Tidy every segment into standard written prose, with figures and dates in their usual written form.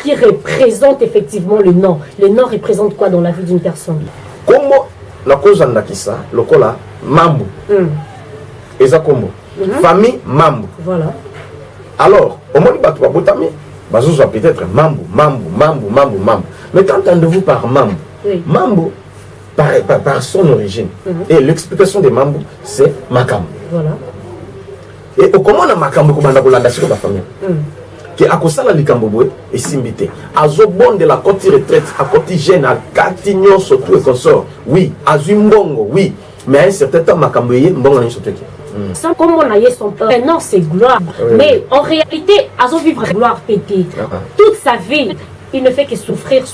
qui représente effectivement le nom. Le nom représente quoi dans la vie d'une personne? Comment la cause en akisa, le cola, mambo. Eza kombo. Famille, mambo. Voilà. Alors, au moins, il peut-être mambo. Mais qu'entendez-vous par mambo? Mambo, par son origine. Et l'explication de mambo, c'est makambo. Voilà. Et comment on a makambo comme on a la famille? Qui a kosala likamboboe et simbité. Azo bon de la côté retraite, à côté jeune, à Catignon, surtout et consort. Oui, Azumbongo, oui. Mais à un certain temps, makamboye, mbongo n'a surtout. Sans comme on a eu son père, non, c'est gloire. Mais en réalité, Azo vivre gloire pété. Toute sa vie. Il ne fait que souffrir,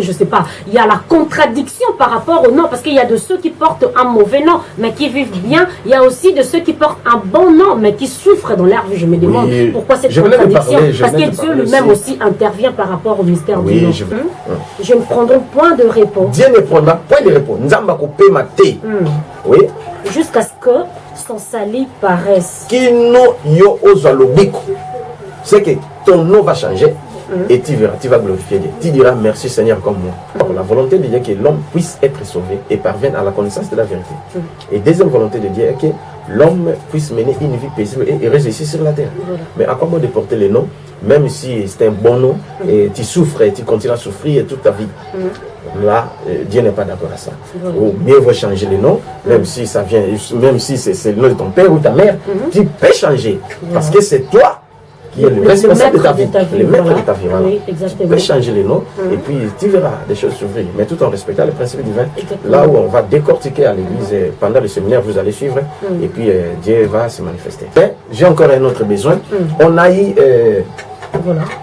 je sais pas. Il y a la contradiction par rapport au nom, parce qu'il y a de ceux qui portent un mauvais nom, mais qui vivent bien. Il y a aussi de ceux qui portent un bon nom, mais qui souffrent dans leur vie. Je me demande pourquoi cette contradiction. Parce que Dieu lui-même aussi intervient par rapport au mystère du nom. Je ne prendrai point de réponse. Dieu ne prendra point de réponse. Oui. Jusqu'à ce que son salut paraisse. Kino yo ozalobiko. C'est que ton nom va changer. Et tu verras, tu vas glorifier Dieu. Tu diras merci Seigneur comme moi. Alors, la volonté de Dieu est que l'homme puisse être sauvé et parvienne à la connaissance de la vérité. Et deuxième volonté de Dieu est que l'homme puisse mener une vie paisible et heureuse ici sur la terre. Mais à quoi bon de porter le nom, même si c'est un bon nom, et tu souffres et tu continues à souffrir toute ta vie. Là, Dieu n'est pas d'accord à ça. Ou mieux vaut changer le nom, même si ça vient, même si c'est le nom de ton père ou ta mère, tu peux changer. Parce que c'est toi qui est le responsable de ta vie, le maître de ta vie. Voilà. Oui, tu peux changer les noms et puis tu verras des choses s'ouvrir, mais tout en respectant les principes divins. Là où on va décortiquer à l'église, pendant le séminaire, vous allez suivre et puis Dieu va se manifester. Mais j'ai encore un autre besoin. On a eu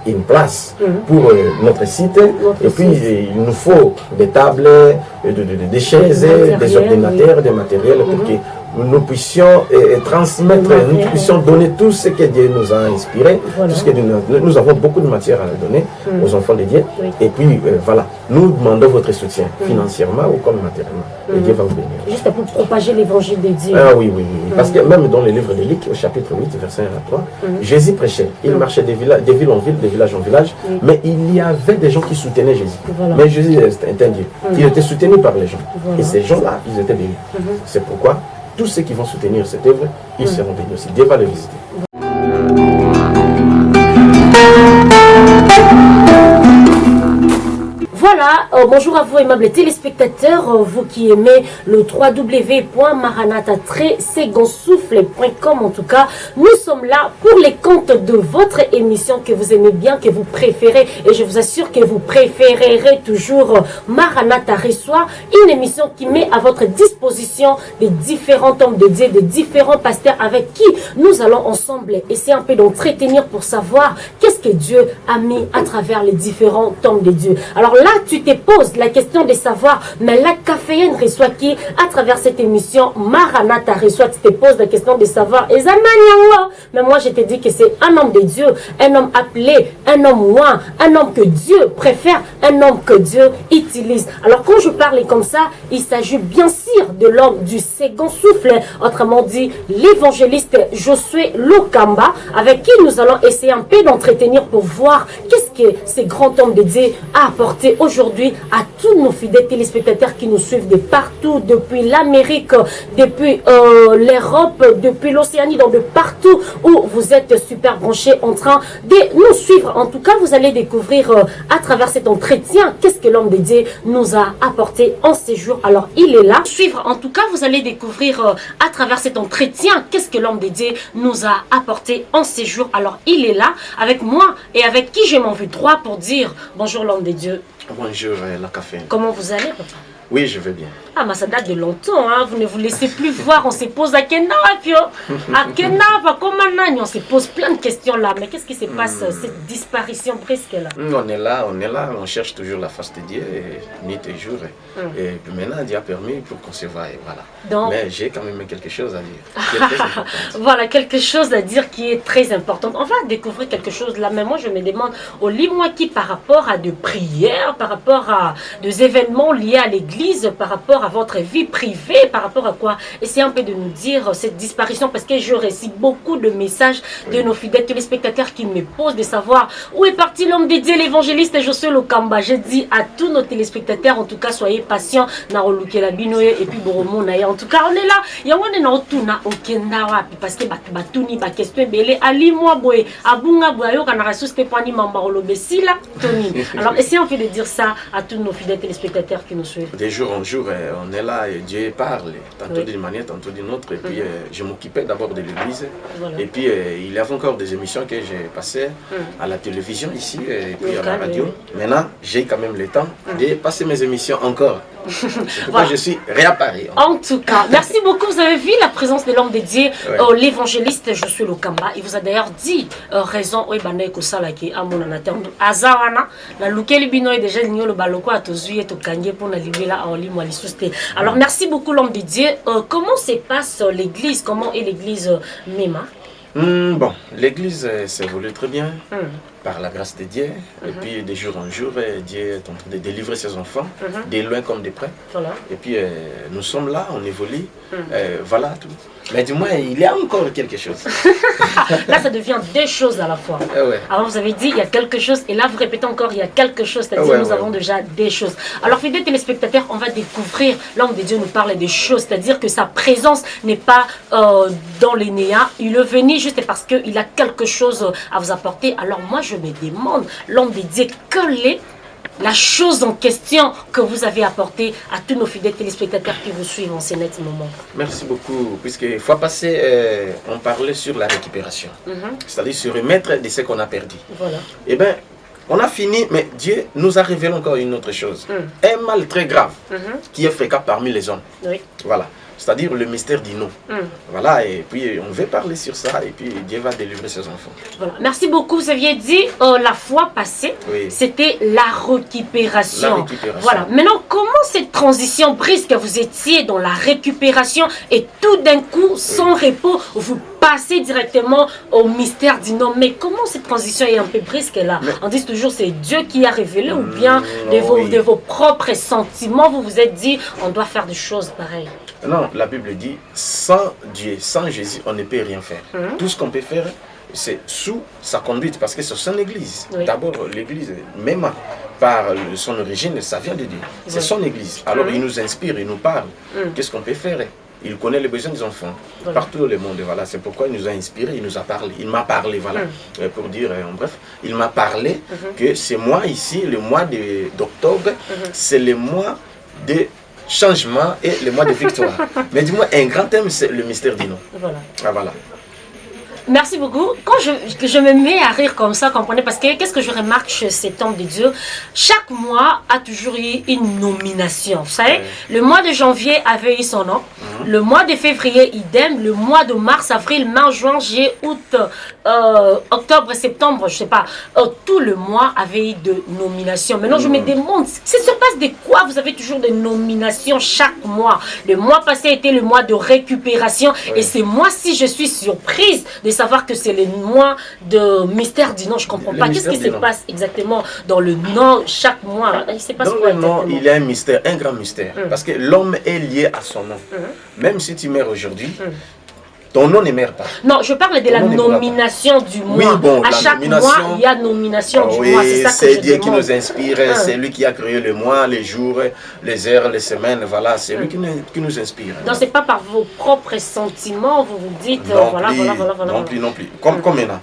une place pour notre site et puis il nous faut des tables, des chaises, des ordinateurs, des matériels pour que nous puissions transmettre, nous puissions donner tout ce que Dieu nous a inspiré, puisque nous avons beaucoup de matière à donner aux enfants de Dieu. Et puis voilà, nous demandons votre soutien, financièrement ou comme matériellement. Et Dieu va vous bénir. Juste pour propager l'évangile de Dieu. Ah oui. Parce que même dans le livre de Luc, au chapitre 8, verset 1 à 3, Jésus prêchait. Il marchait de ville en ville, de village en village, mais il y avait des gens qui soutenaient Jésus. Mais Jésus était un Dieu. Il était soutenu par les gens. Et ces gens-là, ils étaient bénis. C'est pourquoi tous ceux qui vont soutenir cette œuvre, ils seront bénis aussi. Dieu va les visiter. Voilà, bonjour à vous aimables téléspectateurs, vous qui aimez le www.maranatha-seconsouffle.com. En tout cas, nous sommes là pour les comptes de votre émission que vous aimez bien, que vous préférez, et je vous assure que vous préférerez toujours Maranatha Reçoit, une émission qui met à votre disposition des différents hommes de Dieu, des différents pasteurs avec qui nous allons ensemble essayer un peu d'entretenir pour savoir qu'est-ce que Dieu a mis à travers les différents hommes de Dieu. Alors là, tu te poses la question de savoir, mais la caféine reçoit qui à travers cette émission Maranatha Reçoit, tu te poses la question de savoir, mais moi je te dis que c'est un homme de Dieu, un homme appelé, un homme loin, un homme que Dieu préfère, un homme que Dieu utilise. Alors quand je parle comme ça, il s'agit bien sûr de l'homme du second souffle, autrement dit l'évangéliste Josué Lokamba, avec qui nous allons essayer un peu d'entretenir pour voir qu'est-ce que ce grand homme de Dieu a apporté aujourd'hui à tous nos fidèles téléspectateurs qui nous suivent de partout, depuis l'Amérique, depuis l'Europe, depuis l'Océanie, donc de partout où vous êtes super branchés en train de nous suivre. En tout cas, vous allez découvrir à travers cet entretien qu'est-ce que l'homme de Dieu nous a apporté en séjour. Alors, il est là. Suivre, en tout cas, vous allez découvrir à travers cet entretien qu'est-ce que l'homme de Dieu nous a apporté en séjour. Alors, il est là avec moi et avec qui j'ai mon vue droit pour dire bonjour l'homme de Dieu. Bonjour la caféine. Comment vous allez, papa? Oui, je vais bien. Ah, mais ça date de longtemps, hein. Vous ne vous laissez plus voir. On se pose à Kena, on se pose plein de questions là. Mais qu'est-ce qui se passe, cette disparition presque là? On est là, on cherche toujours la face de Dieu, nuit et jour. Et maintenant, Dieu a permis pour qu'on se voie, voilà. Donc, mais j'ai quand même quelque chose à dire. Qui est très important. Voilà, quelque chose à dire qui est très important. On va découvrir quelque chose là. Mais moi, je me demande, au moi qui par rapport à des prières, par rapport à des événements liés à l'église, par rapport à votre vie privée, par rapport à quoi? Essayez un peu de nous dire cette disparition, parce que je reçois beaucoup de messages de nos fidèles téléspectateurs qui me posent de savoir où est parti l'homme de Dieu, l'évangéliste Josué Lokamba. Je dis à tous nos téléspectateurs, en tout cas, soyez patients. Et puis, en tout cas, on est là. Il y a un parce que batuni ba question belé ali moi boy abunga boyo kana rasuste pani mambarolo besila Tony. Alors essayez en fait de dire ça à tous nos fidèles téléspectateurs qui nous suivent. De jour en jour, on est là et Dieu parle, tantôt d'une manière, tantôt d'une autre. Et puis je m'occupais d'abord de l'église. Voilà. Et puis il y avait encore des émissions que j'ai passées à la télévision ici et puis à la radio. Maintenant, j'ai quand même le temps de passer mes émissions encore. C'est pourquoi voilà. Je suis réapparu. En tout cas, merci beaucoup. Vous avez vu la présence de l'homme de Dieu, l'évangéliste Josué Lokamba. Il vous a d'ailleurs dit raison. Oui, baneko salaki amona terme azawana la lukeli bino déjà ligno le baloko atozu et tokanye pour na libela en limo lisuste. Alors merci beaucoup l'homme de Dieu. Comment se passe l'église? Comment est l'église Mema? Bon, l'église s'évolue très bien. Par la grâce de Dieu, et puis de jour en jour, Dieu est en train de délivrer ses enfants, de loin comme de près. Voilà. Et puis nous sommes là, on évolue, voilà tout. Mais du moins, il y a encore quelque chose. Là, ça devient deux choses à la fois. Alors, vous avez dit, il y a quelque chose, et là, vous répétez encore, il y a quelque chose, c'est-à-dire nous avons déjà des choses. Alors, fidèles téléspectateurs, on va découvrir, l'homme de Dieu nous parle des choses, c'est-à-dire que sa présence n'est pas dans les néants. Il est venu juste parce qu'il a quelque chose à vous apporter. Alors, moi, je me demande, l'homme de Dieu, quelle est la chose en question que vous avez apportée à tous nos fidèles téléspectateurs qui vous suivent en ce net moment? Merci beaucoup, puisque fois passée, on parlait sur la récupération, c'est-à-dire se remettre de ce qu'on a perdu. Voilà. Eh bien, on a fini, mais Dieu nous a révélé encore une autre chose, un mal très grave qui est fréquent parmi les hommes. Oui. Voilà. C'est-à-dire le mystère d'Ino. Voilà, et puis on veut parler sur ça, et puis Dieu va délivrer ses enfants. Voilà. Merci beaucoup. Vous aviez dit la fois passée, c'était la récupération. La récupération. Voilà. Maintenant, comment cette transition brusque, vous étiez dans la récupération et tout d'un coup, sans repos, vous passez directement au mystère d'Ino. Mais comment cette transition est un peu brusque là? On dit toujours c'est Dieu qui a révélé, ou bien de vos propres sentiments, vous vous êtes dit on doit faire des choses pareilles? Non, la Bible dit, sans Dieu, sans Jésus, on ne peut rien faire. Tout ce qu'on peut faire, c'est sous sa conduite, parce que c'est son église. D'abord, l'église, même par son origine, ça vient de Dieu. C'est son église. Alors, il nous inspire, il nous parle. Qu'est-ce qu'on peut faire? Il connaît les besoins des enfants, partout dans le monde. Voilà. C'est pourquoi il nous a inspiré, il nous a parlé. Il m'a parlé, voilà. Pour dire, en bref, il m'a parlé que c'est moi ici, le mois d'octobre, c'est le mois de changement et le mois de victoire. Mais dis-moi, un grand thème, c'est le mystère d'Ino. Voilà. Ah, voilà. Merci beaucoup. Quand je me mets à rire comme ça, comprenez, parce que qu'est-ce que je remarque chez cet homme de Dieu? Chaque mois a toujours eu une nomination. Vous savez, le mois de janvier avait eu son nom. Le mois de février, idem. Le mois de mars, avril, mai, juin, juillet, août, octobre, septembre, je ne sais pas. Tout le mois avait eu de nominations. Maintenant, je me demande, c'est sur base de quoi vous avez toujours des nominations chaque mois? Le mois passé était le mois de récupération. Et ce mois-ci, je suis surprise de savoir que c'est le mois de mystère du nom. Je ne comprends pas. Qu'est-ce qui se passe exactement dans le nom chaque mois? Il se passe dans le nom, il y a un mystère, un grand mystère. Parce que l'homme est lié à son nom. Même si tu meurs aujourd'hui, ton nom ne meurt pas. Non, je parle de la nomination du mois. Oui, bon, à chaque mois, il y a nomination du mois. C'est Dieu qui nous inspire. C'est lui qui a créé le mois, les jours, les heures, les semaines. Voilà, c'est lui qui nous inspire. Donc, ce n'est pas par vos propres sentiments, vous vous dites, voilà. Non plus. Comme maintenant.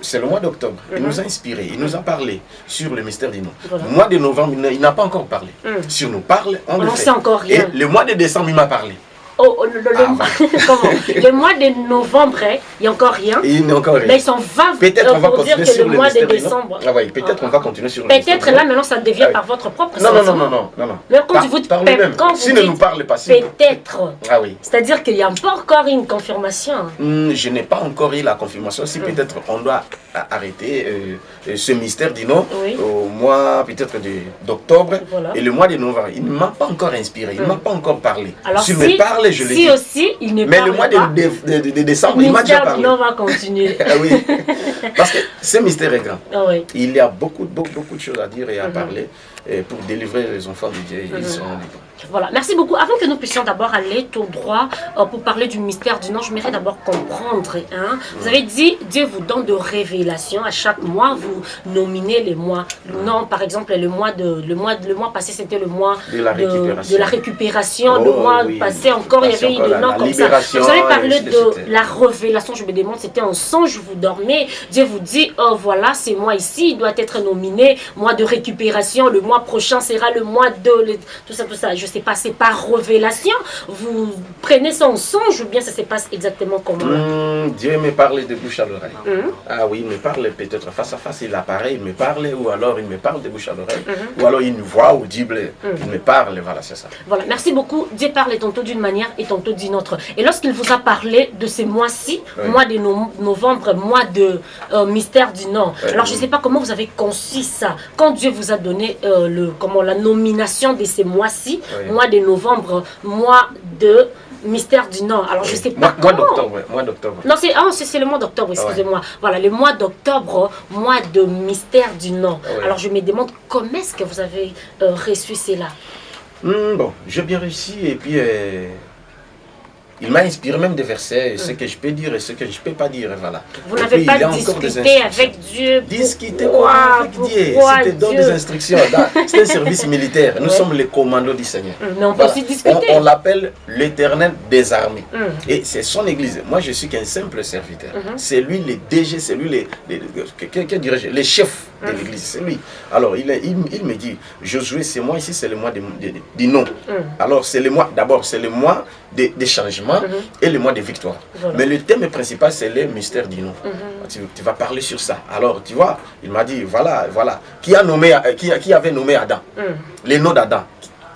C'est le mois d'octobre. Il nous a inspiré, il nous a parlé sur le mystère du nom. Le mois de novembre, il n'a pas encore parlé. Si on nous parle, on le fait. Sait encore rien. Et le mois de décembre, il m'a parlé. Le mois de novembre, il n'y a encore rien. Il n'y a encore rien. Mais ils sont 20 peut-être on va continuer sur le mois de décembre. Ah oui, peut-être on va continuer sur le peut-être là maintenant ça devient par votre propre sentiment. Non. Mais quand vous dites si ne nous parle pas, peut-être. Ah oui. C'est-à-dire qu'il n'y a pas encore une confirmation. Je n'ai pas encore eu la confirmation. Si peut-être on doit arrêter ce mystère d'Ino au mois peut-être d'octobre et le mois de novembre. Il ne m'a pas encore inspiré, il ne m'a pas encore parlé. Alors s'il me parle, je le dis. Si aussi, il ne mais le mois de décembre, il m'a déjà parlé. On va continuer. Ah oui. Parce que ce mystère est grand. Il y a beaucoup de choses à dire et à parler. pour délivrer les enfants de Dieu, ils seront libres. Voilà, merci beaucoup. Avant que nous puissions d'abord aller tout droit pour parler du mystère du nom, je voudrais d'abord comprendre. Hein. Vous avez dit, Dieu vous donne de révélations. À chaque mois, vous nominez les mois. Non, par exemple, le mois passé, c'était le mois de la récupération. Le mois passé encore, il y avait une nom comme ça. Vous avez parlé de la révélation. Je me demande, c'était un songe, vous dormez. Dieu vous dit, oh voilà, c'est moi ici, il doit être nominé. Mois de récupération, le mois prochain sera le mois de... Tout ça. Je sais pas, c'est par révélation. Vous prenez ça en songe ou bien ça se passe exactement comment? Dieu me parle de bouche à l'oreille. Ah oui, il me parle peut-être face à face, il apparaît, il me parle, ou alors il me parle de bouche à l'oreille, ou alors une voix audible, il me parle, voilà, c'est ça. Voilà, merci beaucoup. Dieu parle tantôt d'une manière et tantôt d'une autre. Et lorsqu'il vous a parlé de ces mois-ci, mois de novembre, mois de mystère du Nord, alors je ne sais pas comment vous avez conçu ça. Quand Dieu vous a donné la nomination de ces mois-ci, mois de novembre, mois de mystère du Nord. Alors je sais pas mois d'octobre. Non, c'est le mois d'octobre, excusez-moi. Voilà, le mois d'octobre, mois de mystère du Nord. Alors je me demande comment est-ce que vous avez reçu cela. Bon, j'ai bien réussi et puis il m'a inspiré même des versets, ce que je peux dire et ce que je ne peux pas dire, voilà. Vous n'avez pas discuté avec Dieu? Discuter avec Dieu, c'était dans des instructions. C'est un service militaire, nous sommes les commandos du Seigneur. Mais on peut aussi discuter. On l'appelle l'Éternel des armées. Et c'est son église. Moi, je suis qu'un simple serviteur. C'est lui le DG, c'est lui les chefs de l'église, c'est lui. Alors, il me dit, Josué, c'est moi ici, c'est le mois du nom. Alors, c'est le mois, d'abord, c'est le mois des changements et le mois de victoire. Voilà. Mais le thème principal, c'est le mystère du nom. Tu vas parler sur ça. Alors, tu vois, il m'a dit, voilà, qui avait nommé Adam? Les noms d'Adam.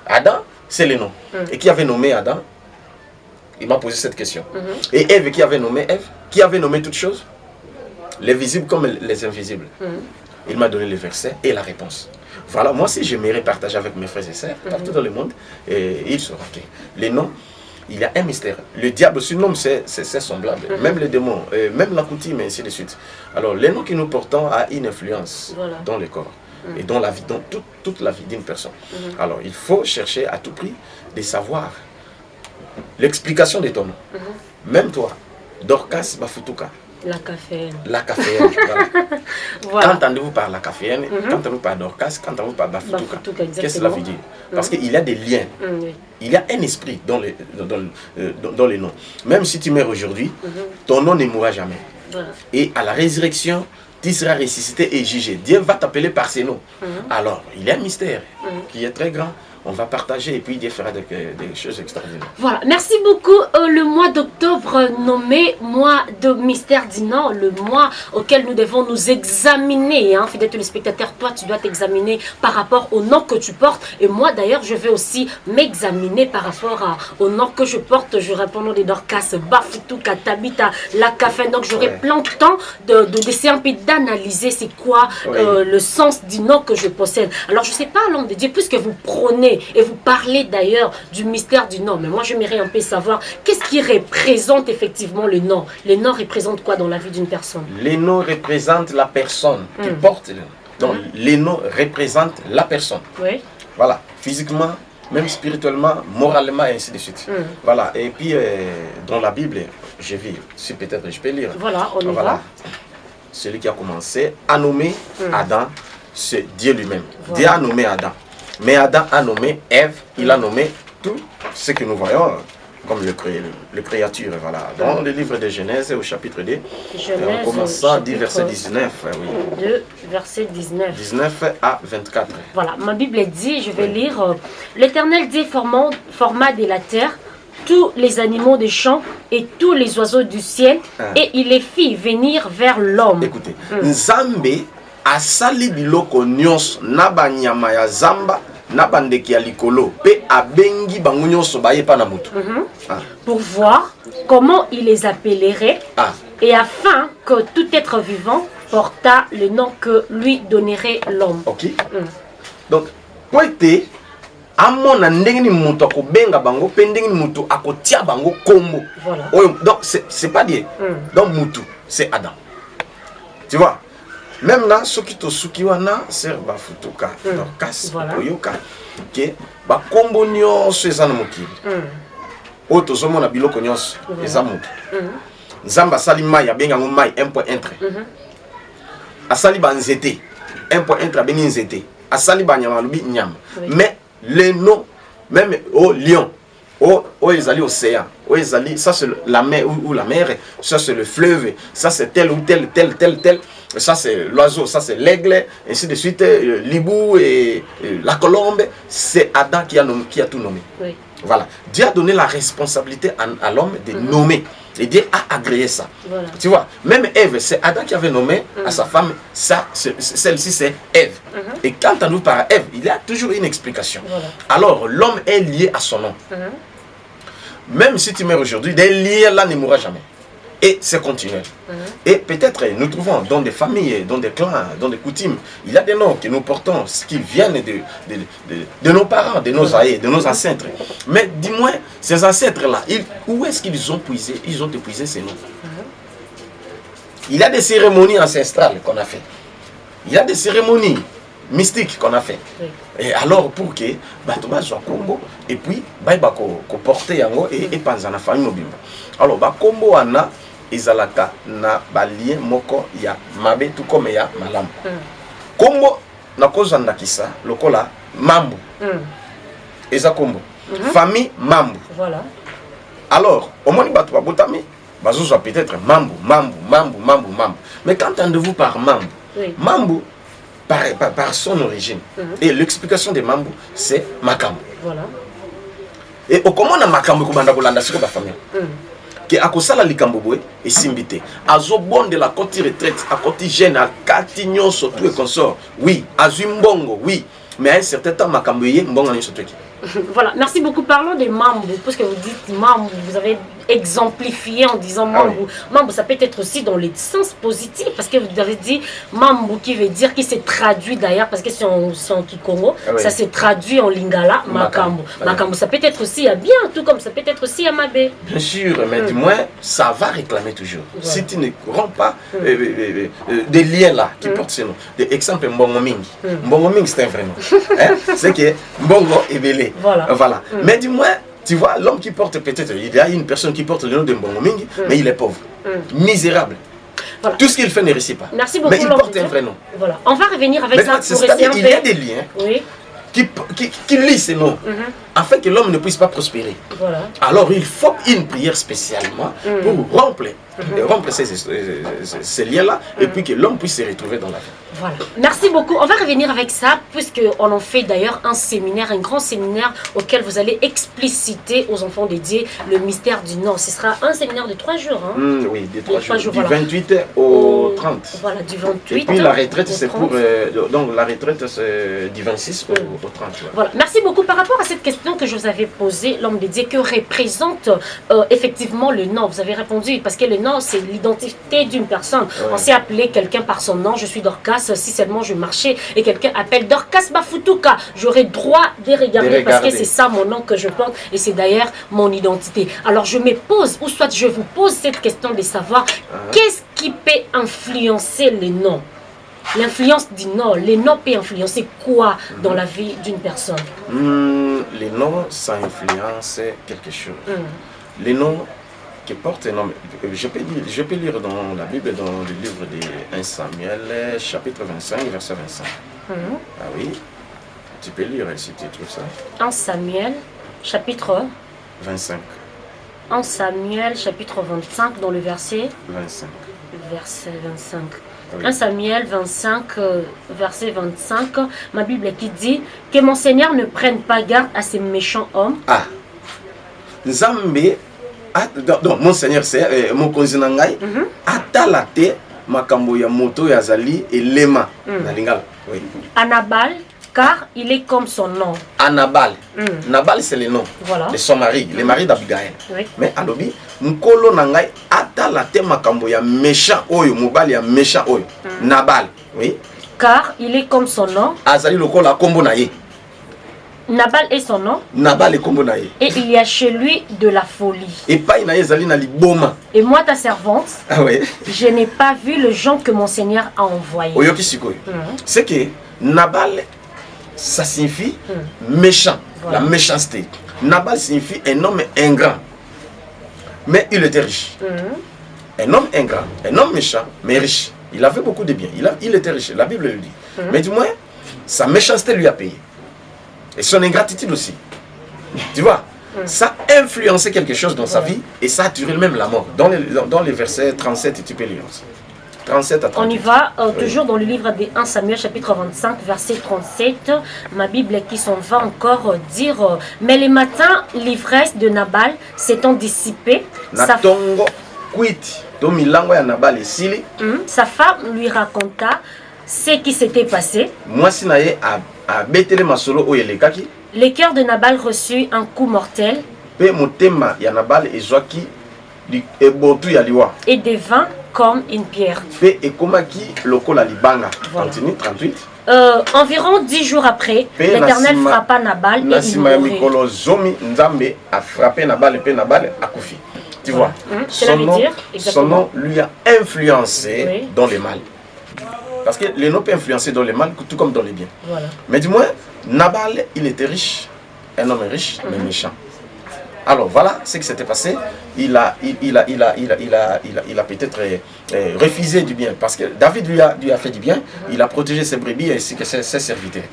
Adam, c'est le nom. Et qui avait nommé Adam? Il m'a posé cette question. Et Ève, qui avait nommé Ève? Qui avait nommé toutes choses? Les visibles comme les invisibles. Il m'a donné les versets et la réponse. Voilà, moi si j'aimerais partager avec mes frères et sœurs partout dans le monde, et ils sauront que les noms, il y a un mystère. Le diable surnomme, c'est semblable. Même les démons, même la coutume, et ainsi de suite. Alors, les noms que nous portons a une influence dans le corps et dans la vie, dans toute la vie d'une personne. Alors, il faut chercher à tout prix de savoir l'explication de ton nom. Même toi, Dorcas Bafutuka. La caféine. La caféine. Voilà. Qu'entendez-vous par la caféine? Qu'entendez-vous par Dorcas? Qu'entendez-vous par Bafutuka? Qu'est-ce que cela veut dire? Parce qu'il y a des liens. Il y a un esprit dans les noms. Même si tu meurs aujourd'hui, ton nom ne mourra jamais. Et à la résurrection, tu seras ressuscité et jugé. Dieu va t'appeler par ces noms. Alors, il y a un mystère qui est très grand. On va partager et puis Dieu fera des choses extraordinaires. Voilà, merci beaucoup. Le mois d'octobre nommé mois de mystère du Nord, le mois auquel nous devons nous examiner. Hein. Fidèle téléspectateur, toi tu dois t'examiner par rapport au nom que tu portes. Et moi d'ailleurs, je vais aussi m'examiner par rapport au nom que je porte. Je réponds au nom des Dorcas, Bafutuka, Tabita, la café. Donc j'aurai plein de temps d'essayer un peu d'analyser c'est quoi le sens du nom que je possède. Alors je ne sais pas, l'homme de Dieu, puisque vous prenez et vous parlez d'ailleurs du mystère du nom. Mais moi, j'aimerais un peu savoir qu'est-ce qui représente effectivement le nom. Le nom représente quoi dans la vie d'une personne? Les noms représentent la personne qui porte le nom. Donc, les noms représentent la personne. Oui. Voilà, physiquement, même spirituellement, moralement, et ainsi de suite. Voilà, et puis dans la Bible, j'ai vu, si peut-être je peux lire. Voilà, on y va. Celui qui a commencé à nommer Adam, c'est Dieu lui-même. Dieu a nommé Adam. Mais Adam a nommé Ève, il a nommé tout ce que nous voyons comme le créature. Voilà. Dans le livre de Genèse, au chapitre 2, on commence du verset 19. 2, verset 19. 19 à 24. Voilà, ma Bible dit, je vais lire, l'Éternel dit forma de la terre tous les animaux des champs et tous les oiseaux du ciel, et il les fit venir vers l'homme. Écoutez, Nzambe asali biloko nyonso na banyama ya zamba na bandeki ya likolo pe abengi bango nyonso baye pa na mutu. Pour voir comment il les appellerait et afin que tout être vivant porta le nom que lui donnerait l'homme. Ok. Donc, pour être amona ndenge ni mutu akobenga bango pe ndenge ni mutu akotia bango kombo. Voilà. Donc c'est pas Dieu. Donc mutu c'est Adam. Tu vois? même na soki to suki wana ser ba futuka Dorcas oyoka ke ba kombo nyonso eza na mokili oyo tozomona biloko nyonso eza moto nzambe asali mai abengango mai 1.1 asali banzete 1.1 abengi nzete asali banyama alobi nyama mais les noms même au lion au ezali océan au ezali ça c'est la mer ou la mer, ça c'est le fleuve, ça c'est tel ou tel ça c'est l'oiseau, ça c'est l'aigle, ainsi de suite, l'hibou et la colombe. C'est Adam qui a tout nommé. Oui. Voilà. Dieu a donné la responsabilité à l'homme de nommer. Et Dieu a agréé ça. Voilà. Tu vois, même Ève, c'est Adam qui avait nommé à sa femme, ça, celle-ci c'est Ève. Et quand on nous parle Ève, il y a toujours une explication. Voilà. Alors, l'homme est lié à son nom. Même si tu meurs aujourd'hui, des liens là ne mourra jamais. Et c'est continuel. Et peut-être nous trouvons dans des familles, dans des clans, dans des coutumes, il y a des noms que nous portons qui viennent de nos parents, de nos aïeux, de nos ancêtres. Mais dis-moi, ces ancêtres-là, où est-ce qu'ils ont puisé? Ils ont épuisé ces noms. Il y a des cérémonies ancestrales qu'on a fait. Il y a des cérémonies mystiques qu'on a fait. Et alors pour que Batoba soit combo et puis Baïba ko porter yango et panza na famille mobimba. Alors ba combo ana ezalaka na balien moko ya mabe tout comme ya malamu. Combo na kozanda kisa lokola mambu. Eza combo. Famille mambu. Voilà. Alors, au moins bato ba botami bazozo peut-être mambu. Mais quand entendez-vous par mambu? Mambu par son origine. Et l'explication de Mambu, c'est Makambo. Voilà. Et au comment on a Makambo Kubanda Bolanda, c'est quoi la famille? Qui a causé likambo et simbité. Azo bon de la côté retraite, à côté jeune, à Catignon, surtout et consort. Oui, à Zumbongo, oui. Mais à un certain temps, Makambo y est, bon, on surtout. Voilà, merci beaucoup. Parlons des Mambo, parce que vous dites Mambo, vous avez exemplifié en disant Mambo. Mambo, ça peut être aussi dans le sens positif, parce que vous avez dit Mambo qui veut dire, qui s'est traduit d'ailleurs, parce que c'est en Kikongo, ça s'est traduit en Lingala, Makambo. Makambo, ça peut être aussi à bien, tout comme ça peut être aussi à Mabé. Bien sûr, mais du moins, ça va réclamer toujours. Voilà. Si tu ne rends pas des liens là qui portent ce nom. Exemple, Mbongo Mingi. Mbongo Mingi, c'est un vrai nom. C'est que Mbongo est belé. Voilà. Mais du moins, tu vois, l'homme qui porte peut-être, il y a une personne qui porte le nom de Mbongo Mingi, mais il est pauvre, misérable. Voilà. Tout ce qu'il fait ne réussit pas. Merci beaucoup. Mais il porte un vrai nom. Voilà. On va revenir avec ça. C'est-à-dire qu'il y a des liens qui lient ces noms, afin que l'homme ne puisse pas prospérer. Voilà. Alors il faut une prière spécialement pour rompre ces liens-là, et puis que l'homme puisse se retrouver dans la vie. Voilà. Merci beaucoup. On va revenir avec ça, puisqu'on en fait d'ailleurs un séminaire, un grand séminaire auquel vous allez expliciter aux enfants dédiés le mystère du nom. Ce sera un séminaire de 3 jours. Oui, de 3 jours. Du 28 au 30. Voilà, du 28. Et puis la retraite, c'est pour. Donc la retraite, c'est du 26 au 30. Voilà. Merci beaucoup. Par rapport à cette question que je vous avais posée, l'homme dédié, que représente effectivement le nom? Vous avez répondu, parce que le nom, c'est l'identité d'une personne. On s'est appelé quelqu'un par son nom. Je suis Dorcas. Si seulement je marchais et quelqu'un appelle Dorcas Bafutuka, j'aurais droit de regarder parce que c'est ça mon nom que je porte et c'est d'ailleurs mon identité. Alors je me pose, ou soit je vous pose cette question de savoir qu'est-ce qui peut influencer les noms? L'influence du nom, les noms peuvent influencer quoi dans la vie d'une personne? Les noms, ça influence quelque chose. Les noms qui portent un nom, je peux lire dans la Bible, dans le livre de 1 Samuel, chapitre 25, verset 25. Ah oui, tu peux lire si tu trouves ça. 1 Samuel, chapitre 25. 1 Samuel, chapitre 25, dans le verset 25. Verset 25. Oui. 1 Samuel 25, verset 25, ma Bible qui dit que mon Seigneur ne prenne pas garde à ces méchants hommes. Ah, Nzambe, donc mon Seigneur, c'est mon konzinangai, atalate makambo ya moto ya zali et lema na lingala. Oui. Anabal, car il est comme son nom. Anabal. Nabal, c'est le nom de son mari, le mari d'Abigail. Oui. Mais alobi, mukolo nangai atalate makambo ya méchant oyo, mobali ya méchant oyo. Nabal. Oui. Car il est comme son nom. Azali lokola kombo na ye. Nabal est son nom. Nabal est kombo na ye. Et il y a chez lui de la folie. Et pas na ye ezali na liboma. Et moi ta servante, ah ouais, je n'ai pas vu le gens que mon Seigneur a envoyé. Oyoki sikoyo. C'est que Nabal, ça signifie méchant, voilà. La méchanceté. Nabal signifie un homme ingrat, mais il était riche. Un homme ingrat, un homme méchant, mais riche. Il avait beaucoup de biens, il était riche, la Bible le dit. Mais du moins, sa méchanceté lui a payé. Et son ingratitude aussi. Tu vois, ça a influencé quelque chose dans sa vie et ça a duré même la mort. Dans les versets 37, tu peux lire aussi. 37 à 38. On y va, toujours dans le livre de 1 Samuel, chapitre 25, verset 37. Ma Bible qui s'en va encore dire mais les matins, l'ivresse de Nabal s'étant dissipée, sa femme lui raconta ce qui s'était passé. Le cœur de Nabal reçut un coup mortel et devint comme une pierre. Voilà. Continue, 38. Environ 10 jours après, l'Éternel frappa Nabal et il mourut. Tu vois, son nom lui a influencé dans le mal. Parce que le nom peut influencer dans le mal, tout comme dans les biens. Voilà. Mais du moins, Nabal, il était riche, un homme riche, mais méchant. Alors voilà ce qui s'était passé. Il a peut-être refusé du bien. Parce que David lui a fait du bien. Il a protégé ses brebis ainsi que ses serviteurs.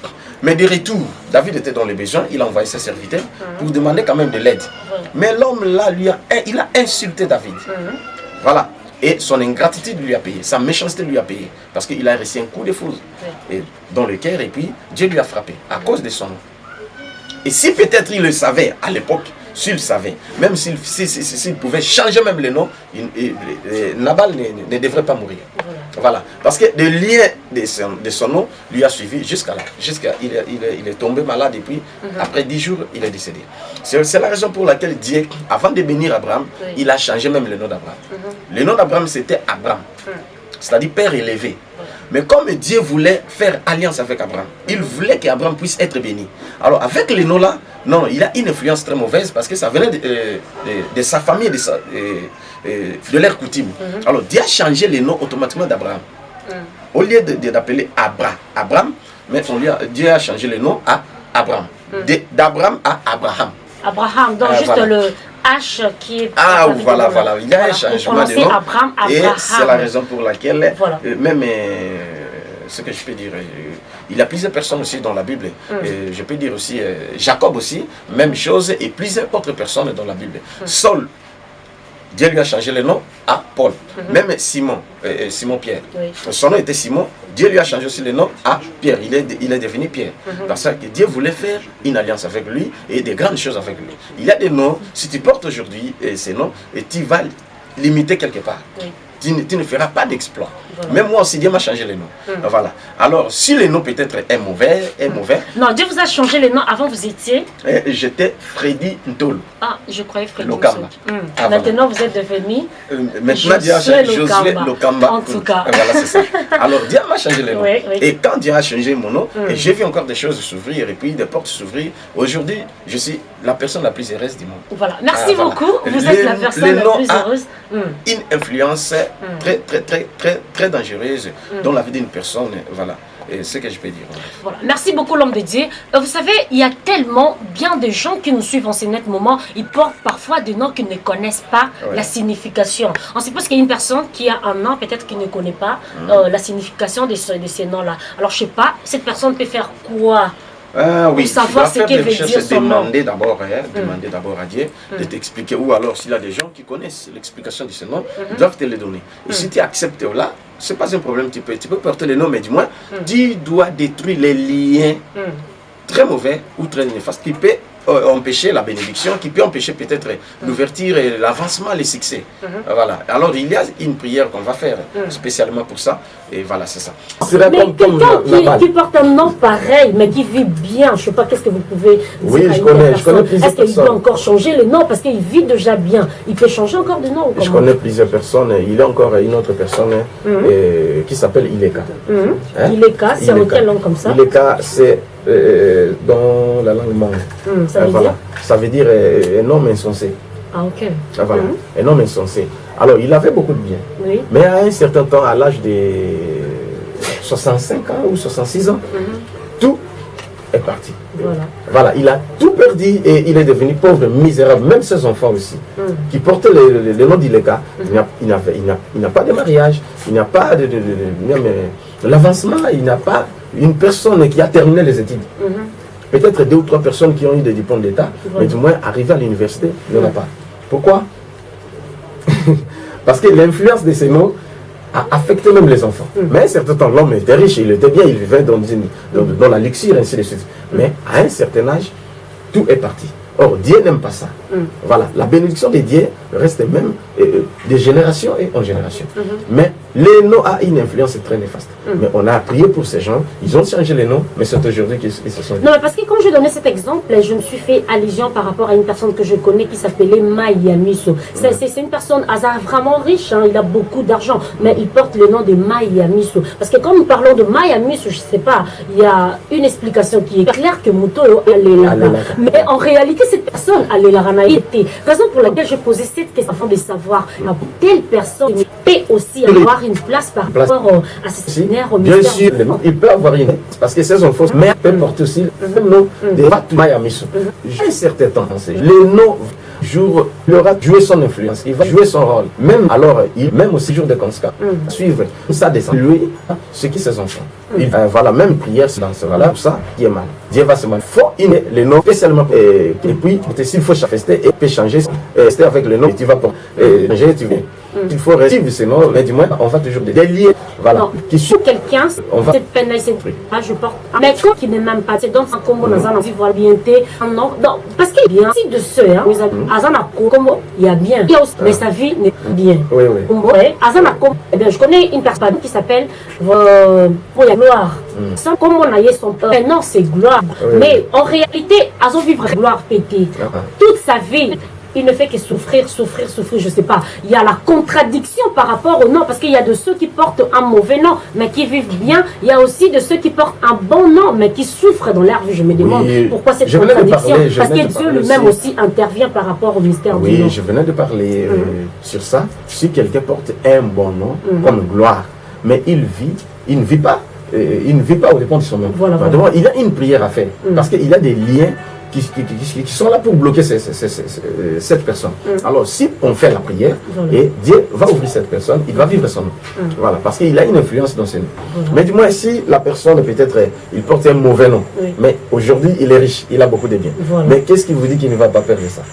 Mais de retour, David était dans les besoins. Il a envoyé ses serviteurs pour demander quand même de l'aide. Mais l'homme là, il a insulté David. Voilà. Et son ingratitude lui a payé. Sa méchanceté lui a payé. Parce qu'il a reçu un coup de foudre dans le cœur. Et puis Dieu lui a frappé à cause de son nom. Et si peut-être il le savait à l'époque, s'il savait, même s'il pouvait changer même le nom, Nabal ne devrait pas mourir. Voilà. Parce que le lien de son nom lui a suivi jusqu'à là. Il est tombé malade et puis après 10 jours, il est décédé. C'est la raison pour laquelle Dieu, avant de bénir Abraham, il a changé même le nom d'Abraham. Le nom d'Abraham, c'était Abraham. C'est-à-dire père élevé. Mais comme Dieu voulait faire alliance avec Abraham, il voulait qu'Abraham puisse être béni. Alors avec le nom-là, non, il a une influence très mauvaise parce que ça venait de sa famille, de leur coutume. Alors Dieu a changé le nom automatiquement d'Abraham. Au lieu d'appeler Abraham, mais Dieu a changé le nom à Abraham. D'Abraham à Abraham. Abraham, donc juste voilà. Le H qui est... Ah, voilà. Il y a un changement de nom. Abraham. Et c'est la raison pour laquelle, même ce que je peux dire, il y a plusieurs personnes aussi dans la Bible. Je peux dire aussi, Jacob aussi, même chose, et plusieurs autres personnes dans la Bible. Saul, Dieu lui a changé le nom à Paul. Même Simon Pierre. Son nom était Simon. Dieu lui a changé aussi le nom à Pierre. Il est devenu Pierre. Parce que Dieu voulait faire une alliance avec lui et des grandes choses avec lui. Il y a des noms, si tu portes aujourd'hui ces noms, et tu vas limiter quelque part. Tu ne feras pas d'exploit. Voilà. Même moi aussi, Dieu m'a changé les noms. Voilà. Alors, si le nom peut-être est mauvais, Non, Dieu vous a changé les noms. Avant, vous étiez... J'étais Freddy Ntolo. Ah, je croyais Freddy Lokamba. Maintenant, vous êtes devenu... maintenant, Dieu a changé Josué Lokamba. En tout cas. Voilà, c'est ça. Alors, Dieu m'a changé les noms. Et quand Dieu a changé mon nom, et j'ai vu encore des choses s'ouvrir, et puis des portes s'ouvrir, aujourd'hui, je suis la personne la plus heureuse du monde. Voilà. Merci beaucoup. Vous êtes la personne la plus heureuse. Une influence très dangereuse dans la vie d'une personne. Voilà. Et ce que je peux dire. Voilà. Merci beaucoup l'homme de Dieu. Vous savez, il y a tellement bien de gens qui nous suivent en ce net moment. Ils portent parfois des noms qu'ils ne connaissent pas la signification. On suppose qu'il y a une personne qui a un nom, peut-être qu'il ne connaît pas la signification de ces noms-là. Alors je ne sais pas, cette personne peut faire quoi? Oui, pour savoir ce qu'il veut dire son nom. Demander d'abord à Dieu de t'expliquer, ou alors s'il y a des gens qui connaissent l'explication de ce nom, ils doivent te le donner. Et si tu acceptes là, ce n'est pas un problème, tu peux porter le nom, mais du moins, tu dois détruire les liens très mauvais ou très néfastes qui peuvent empêcher la bénédiction, qui peut empêcher peut-être l'ouverture et l'avancement, les succès. Voilà. Alors il y a une prière qu'on va faire spécialement pour ça, et voilà, c'est ça. Mais quelqu'un qui porte un nom pareil, mais qui vit bien, je ne sais pas, qu'est-ce que vous pouvez dire? Oui, je connais plusieurs personnes. Est-ce qu'il peut encore changer le nom parce qu'il vit déjà bien? Il peut changer encore de nom ou comment? Je connais plusieurs personnes. Il y a encore une autre personne qui s'appelle Ileka. Ileka, c'est quel nom comme ça? Ileka, c'est dans la langue mange. Ça veut Voilà. dire Ça veut dire un homme insensé. Ah, ok. Voilà. Un homme insensé. Alors, il avait beaucoup de bien. Oui. Mais à un certain temps, à l'âge de 65 ans ou 66 ans, tout est parti. Voilà. Voilà, il a tout perdu et il est devenu pauvre, misérable. Même ses enfants aussi, qui portaient le nom d'Ilega, il n'a pas de mariage, il n'a pas de l'avancement, il n'a pas une personne qui a terminé les études. Peut-être 2 ou 3 personnes qui ont eu des diplômes d'État, mais du moins arrivé à l'université, il n'y en a pas. Pourquoi? Parce que l'influence de ces mots a affecté même les enfants. Mais à un certain temps, l'homme était riche, il était bien, il vivait dans la luxure, ainsi de suite. Mais à un certain âge, tout est parti. Or, Dieu n'aime pas ça. Voilà, la bénédiction de Dieu reste même de génération en génération. Mais les noms a une influence très néfaste. Mais on a prié pour ces gens, ils ont changé les noms, mais c'est aujourd'hui qu'ils se sont... Non, mais parce que quand je donnais cet exemple, je me suis fait allusion par rapport à une personne que je connais qui s'appelait Maya Miso. C'est une personne vraiment riche, hein, il a beaucoup d'argent, mais il porte le nom de Maya Miso. Parce que quand nous parlons de Maya Miso, je ne sais pas, il y a une explication qui est claire que Muto allait là-bas. Mais en réalité, cette personne allait là-bas. Raison pour laquelle je posais cette question afin de savoir telle personne peut aussi avoir une place par rapport à ces séminaires au Bien mystère. sûr, il peut avoir une, parce que ces enfants, mais peut porter aussi le nom de Fatumaya Miso. J'ai un certain temps, les noms, il aura joué son influence, il va jouer son rôle. Même alors, même au séjour de constat, suivre ça descend. Lui, ce qui ses enfants. Voilà, même prière dans ce voilà, pour ça qui est mal. Dieu va se manifester. Il faut les noms spécialement. Et puis, s'il faut fester et peut changer, rester avec le nom, tu vas pour changer, tu viens. Il faut rester ces noms, mais du moins, on va toujours des liens. Voilà. Non, qui sont quelqu'un, cette peine-là, je porte. Mais quand qui n'est même pas, c'est donc un combo dans un vivre bien, non, parce qu'il y a bien aussi de ceux, hein, il y a bien, il y a aussi, mais sa vie n'est pas bien. Oui, oui. Eh bien, je connais une personne qui s'appelle Gloire. Sans comme on a son prénom, c'est Gloire. Mais en réalité, Azon vivre Gloire pété. Toute sa vie. Il ne fait que souffrir, je sais pas. Il y a la contradiction par rapport au nom, parce qu'il y a de ceux qui portent un mauvais nom, mais qui vivent bien. Il y a aussi de ceux qui portent un bon nom, mais qui souffrent dans leur vie. Je me demande pourquoi cette contradiction. Parce que Dieu lui-même aussi intervient par rapport au mystère du nom. Oui, je venais de parler sur ça. Si quelqu'un porte un bon nom, comme Gloire, mais il ne vit pas au dépend de son nom. Voilà. Il a une prière à faire, parce qu'il a des liens qui sont là pour bloquer cette personne. Alors, si on fait la prière, et Dieu va ouvrir cette personne, il va vivre son nom. Voilà, parce qu'il a une influence dans ses noms. Mais du moins, si la personne, peut-être, il porte un mauvais nom, mais aujourd'hui, il est riche, il a beaucoup de biens. Mais qu'est-ce qui vous dit qu'il ne va pas perdre ça?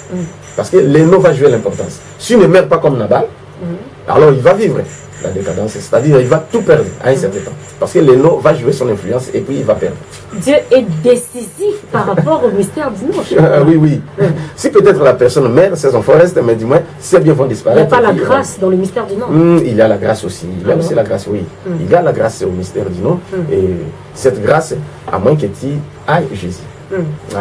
Parce que les noms vont jouer l'importance. S'il ne meurt pas comme Nabal, alors il va vivre la décadence, c'est-à-dire il va tout perdre à un certain temps. Parce que le nom va jouer son influence et puis il va perdre. Dieu est décisif par rapport au mystère du nom. Oui. Si peut-être la personne meurt, ses enfants restent, mais du moins, ses biens vont disparaître. Il n'y a pas la grâce dans le mystère du nom. Il y a la grâce aussi. Il y a aussi la grâce, oui. Il y a la grâce au mystère du nom. Et cette grâce, à moins que tu ailles Jésus.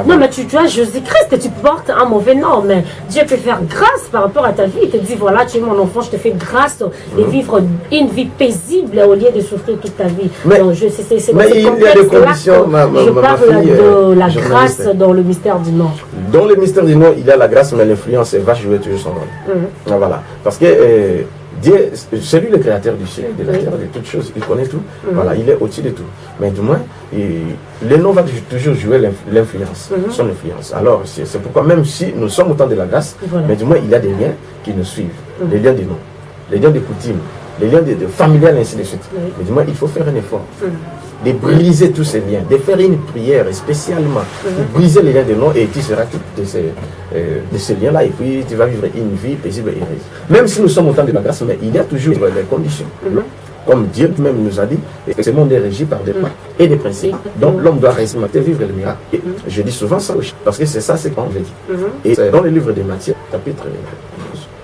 Non, mais tu as Jésus-Christ, tu portes un mauvais nom, mais Dieu peut faire grâce par rapport à ta vie. Il te dit, voilà, tu es mon enfant, je te fais grâce de vivre une vie paisible au lieu de souffrir toute ta vie. Mais, donc, mais il y a des conditions, je parle de la grâce dans le mystère du nom. Dans le mystère du nom, il y a la grâce, mais l'influence va jouer toujours son rôle. Voilà. Parce que Dieu, c'est lui le créateur du ciel, de la terre, de toutes choses, il connaît tout. Voilà, il est au-dessus de tout. Mais du moins, le nom va toujours jouer l'influence, son influence. Alors, c'est pourquoi, même si nous sommes au temps de la grâce, mais du moins, il y a des liens qui nous suivent. Les liens de nom, les liens de coutume, les liens de familial, ainsi de suite. Mais du moins, il faut faire un effort. De briser tous ces liens, de faire une prière spécialement pour briser les liens de nom et tu seras quitte de ces liens-là et puis tu vas vivre une vie paisible et heureuse. Même si nous sommes au temps de la grâce, mais il y a toujours les conditions. Comme Dieu même nous a dit, ce monde est régi par des lois et des principes. Donc l'homme doit respecter, vivre le miracle. Et je dis souvent ça aussi, parce que c'est ça, c'est qu'on veut dire. Et c'est dans le livre de Matthieu, chapitre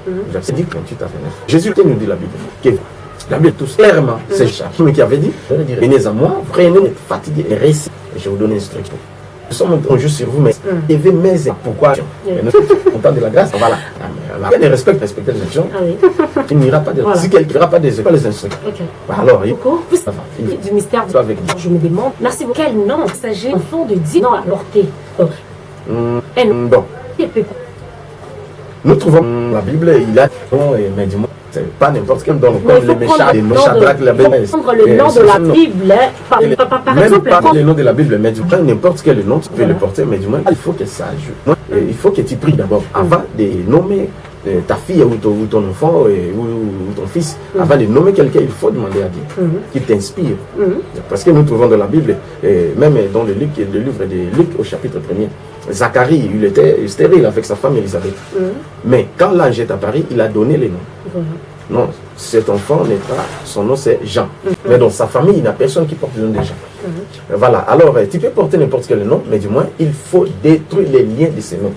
12, verset 10, 28 à 29. Jésus nous dit la Bible, que la Bible tous clairement, c'est Charles qui avait dit, venez à moi, prenez, fatigués et récits, et je vous donne une instruction. nous sommes un jour sur vous, mais élevé mes pourquoi on parle de la grâce, voilà. Il respecte les actions, il n'ira pas de si quelqu'un n'ira pas des écoles, les instructions. Alors, du mystère je me demande, merci beaucoup, quel nom s'agit enfant de Dieu non avorté? Bon. Nous trouvons la Bible, il a mais du moins, c'est pas n'importe quel nom, comme les méchants, les Shadrach, la Abednego. Il faut prendre le nom de la Bible, par exemple. Même pas le nom de la Bible, mais du moins, n'importe quel nom, tu peux le porter, mais du moins, il faut que ça ajoute. Il faut que tu pries d'abord, avant de nommer ta fille ou ton enfant ou ton fils, avant de nommer quelqu'un, il faut demander à Dieu qu'il t'inspire. Parce que nous trouvons dans la Bible, même dans le livre de Luc au chapitre 1er, Zacharie, il était stérile avec sa femme Élisabeth. Mais quand l'ange est apparu, il a donné les noms. Non, cet enfant n'est pas, son nom c'est Jean. Mais dans sa famille, il n'y a personne qui porte le nom de Jean. Voilà, alors tu peux porter n'importe quel nom, mais du moins, il faut détruire les liens de ces noms.